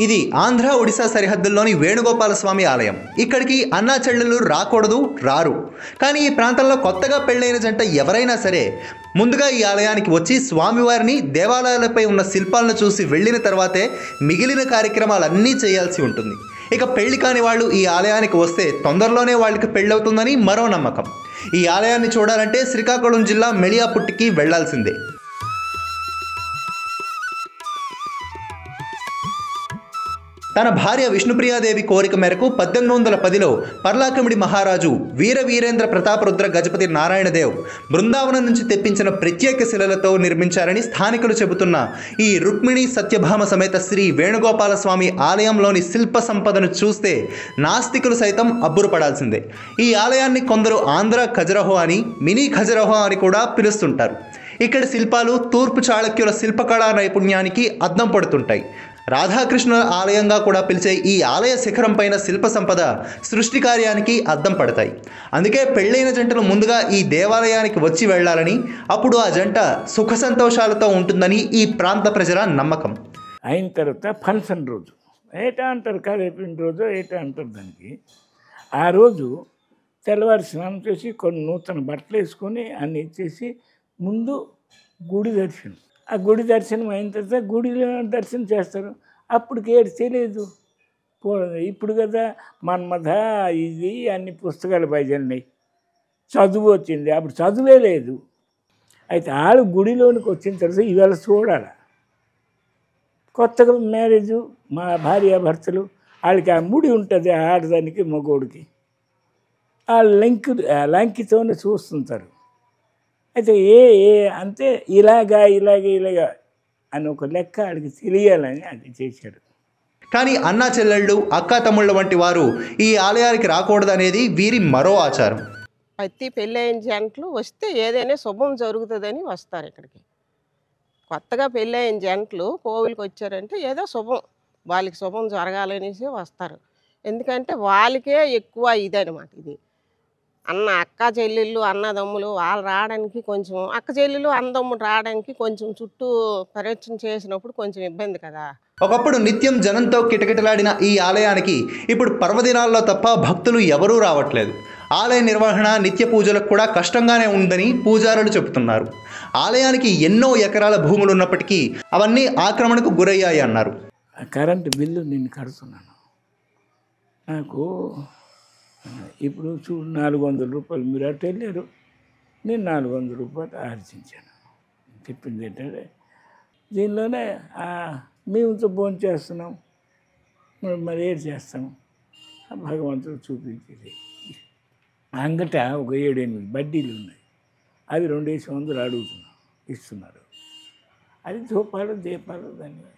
ఇది ఆంధ్ర ఒడిశా సరిహద్దుల్లోని వేణుగోపాల స్వామి ఆలయం. ఇక్కడికి అన్నా చెల్లెలు రాకూడదు, రారు. కానీ ఈ ప్రాంతంలో కొత్తగా పెళ్ళైన జంట ఎవరైనా సరే ముందుగా ఈ ఆలయానికి వచ్చి స్వామివారిని, దేవాలయాలపై ఉన్న శిల్పాలను చూసి వెళ్ళిన తర్వాతే మిగిలిన కార్యక్రమాలన్నీ చేయాల్సి ఉంటుంది. ఇక పెళ్లి కాని వాళ్ళు ఈ ఆలయానికి వస్తే తొందరలోనే వాళ్ళకి పెళ్ళవుతుందని మరో నమ్మకం. ఈ ఆలయాన్ని చూడాలంటే శ్రీకాకుళం జిల్లా మెళియాపుట్టికి వెళ్లాల్సిందే. తన భార్య విష్ణుప్రియాదేవి కోరిక మేరకు 1810లో పర్లాకిమిడి మహారాజు వీర వీరేంద్ర ప్రతాపరుద్ర గజపతి నారాయణదేవ్ బృందావనం నుంచి తెప్పించిన ప్రత్యేక శిలలతో నిర్మించారని స్థానికులు చెబుతున్న ఈ రుక్మిణి సత్యభామ సమేత శ్రీ వేణుగోపాల స్వామి ఆలయంలోని శిల్ప సంపదను చూస్తే నాస్తికులు సైతం అబ్బురపడాల్సిందే. ఈ ఆలయాన్ని కొందరు ఆంధ్ర ఖజరహో అని, మినీ ఖజరహో అని కూడా పిలుస్తుంటారు. ఇక్కడ శిల్పాలు తూర్పు చాళుక్యుల శిల్పకళా నైపుణ్యానికి అద్దం పడుతుంటాయి. రాధాకృష్ణుల ఆలయంగా కూడా పిలిచే ఈ ఆలయ శిఖరం పైన శిల్ప సంపద సృష్టి కార్యానికి అద్దం పడతాయి. అందుకే పెళ్ళైన జంటలు ముందుగా ఈ దేవాలయానికి వచ్చి వెళ్ళాలని, అప్పుడు ఆ జంట సుఖ సంతోషాలతో ఉంటుందని ఈ ప్రాంత ప్రజల నమ్మకం. అయిన తర్వాత ఫంక్షన్ రోజు ఏటా అంటారు, కాలేపిన రోజు ఏటా అంటారు దానికి. ఆ రోజు తెల్లవారి స్నానం చేసి కొన్ని నూతన బట్టలు వేసుకొని అన్నీ ఇచ్చేసి ముందు గుడి దర్శనం. ఆ గుడి దర్శనం అయిన తర్వాత గుడిలో దర్శనం చేస్తారు. అప్పటికి ఏడు తెలియదు. ఇప్పుడు కదా మన్మథ ఇది అన్ని పుస్తకాలు బయలున్నాయి, చదువు వచ్చింది. అప్పుడు చదువే లేదు. అయితే వాళ్ళు గుడిలోనికి వచ్చిన తర్వాత ఇవాళ చూడాలి. కొత్తగా మ్యారేజు, మా భార్యాభర్తలు, వాళ్ళకి ఆ ముడి ఉంటుంది ఆడదానికి మగోడికి. ఆ లంకితోనే చూస్తుంటారు. అయితే అంతే ఇలాగా అని ఒక లెక్క ఆడికి తెలియాలని అది చేశాడు. కానీ అన్నా చెల్లెళ్ళు, అక్కా తమ్ముళ్ళ వంటి వారు ఈ ఆలయానికి రాకూడదనేది వీరి మరో ఆచారం. ప్రతి పెళ్ళైన జంటలు వస్తే ఏదైనా శుభం జరుగుతుందని వస్తారు ఇక్కడికి. కొత్తగా పెళ్ళైన జంటలు కోవిలికి వచ్చారంటే ఏదో శుభం, వాళ్ళకి శుభం జరగాలనేసి వస్తారు. ఎందుకంటే వాళ్ళకే ఎక్కువ ఇదనమాట. ఇది అక్క చెల్లెళ్ళు, అన్నదమ్ములు వాళ్ళు రావడానికి కొంచెం, అక్క చెల్లెళ్ళు అన్నదమ్ములు రావడానికి కొంచెం చుట్టూ పర్యటన చేసినప్పుడు కొంచెం ఇబ్బంది కదా. ఒకప్పుడు నిత్యం జనంతో కిటకిటలాడిన ఈ ఆలయానికి ఇప్పుడు పర్వదినాల్లో తప్ప భక్తులు ఎవరూ రావట్లేదు. ఆలయ నిర్వహణ, నిత్య పూజలకు కూడా కష్టంగానే ఉందని పూజారులు చెబుతున్నారు. ఆలయానికి ఎన్నో ఎకరాల భూములు ఉన్నప్పటికీ అవన్నీ ఆక్రమణకు గురయ్యాయి అన్నారు. కరెంటు బిల్లు నేను కడుతున్నాను. నాకు ఇప్పుడు చూడు 400 రూపాయలు మీరు అటు వెళ్ళారు, నేను 400 రూపాయలు ఆర్జించాను. చెప్పింది ఏంటంటే దీనిలోనే మేముతో భోజనం చేస్తున్నాం, మరి ఏం చేస్తాం, భగవంతుడు చూపించేది. అంగట ఒక 7-8 బడ్డీలు ఉన్నాయి. అవి 2,500 అడుగుతున్నాం, ఇస్తున్నారు. అది ధూపాలు దీపాలు దాన్ని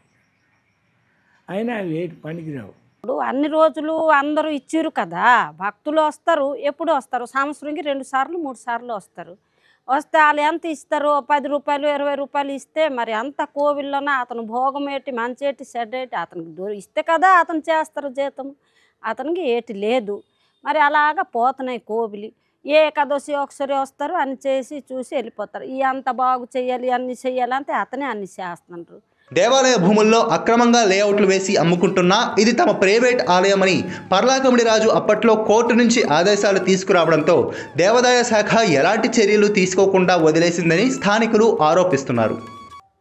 అయినా అవి ఏటి పనికిరావు. ఇప్పుడు అన్ని రోజులు అందరూ ఇచ్చిరు కదా, భక్తులు వస్తారు. ఎప్పుడు వస్తారు? సంవత్సరంకి 2 సార్లు 3 సార్లు వస్తారు. వస్తే వాళ్ళు ఎంత ఇస్తారు? 10 రూపాయలు 20 రూపాయలు ఇస్తే మరి అంత కోవిల్లోనే అతను భోగం ఏటి, మంచేటి, చెడ్డేటి అతనికి ఇస్తే కదా అతను చేస్తారు జీతం. అతనికి ఏటి లేదు. మరి అలాగా పోతున్నాయి కోవిలి. ఏకాదశి ఒకసారి వస్తారు, అన్ని చేసి చూసి వెళ్ళిపోతారు. ఈ అంత బాగు చేయాలి, అన్ని చేయాలంటే అతనే అన్ని చేస్తున్నారు. దేవాలయ భూముల్లో అక్రమంగా లేఅవుట్లు వేసి అమ్ముకుంటున్నా ఇది తమ ప్రైవేట్ ఆలయమని పర్లాకిమిడి రాజు అప్పట్లో కోర్టు నుంచి ఆదేశాలు తీసుకురావడంతో దేవాదాయ శాఖ ఎలాంటి చర్యలు తీసుకోకుండా వదిలేసిందని స్థానికులు ఆరోపిస్తున్నారు.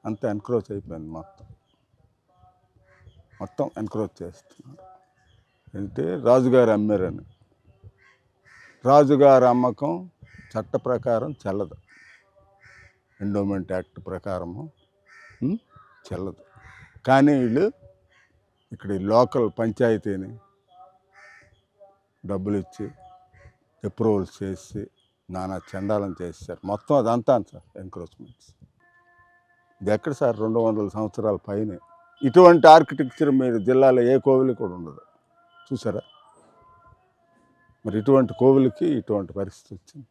అంత ఎన్క్రోచ్ అయిపోయింది, మొత్తం ఎన్క్రోచ్ చేస్తున్నారు. అంటే రాజుగారు అమ్మారని. రాజుగారి అమ్మకం చట్ట ప్రకారం చెల్లదు, ఎండోమెంట్ యాక్ట్ ప్రకారము చెల్లదు. కానీ వీళ్ళు ఇక్కడ లోకల్ పంచాయతీని డబ్బులు ఇచ్చి అప్రూవల్స్ చేసి నానా చండాలం చేశారు. మొత్తం అదంతా సార్ ఎన్క్రోచ్మెంట్స్. ఇది ఎక్కడ సార్ 200 సంవత్సరాల పైన ఇటువంటి ఆర్కిటెక్చర్ మీరు జిల్లాలో ఏ కోవిలి కూడా ఉండదు చూసారా. మరి ఇటువంటి కోవిలికి ఇటువంటి పరిస్థితి వచ్చింది.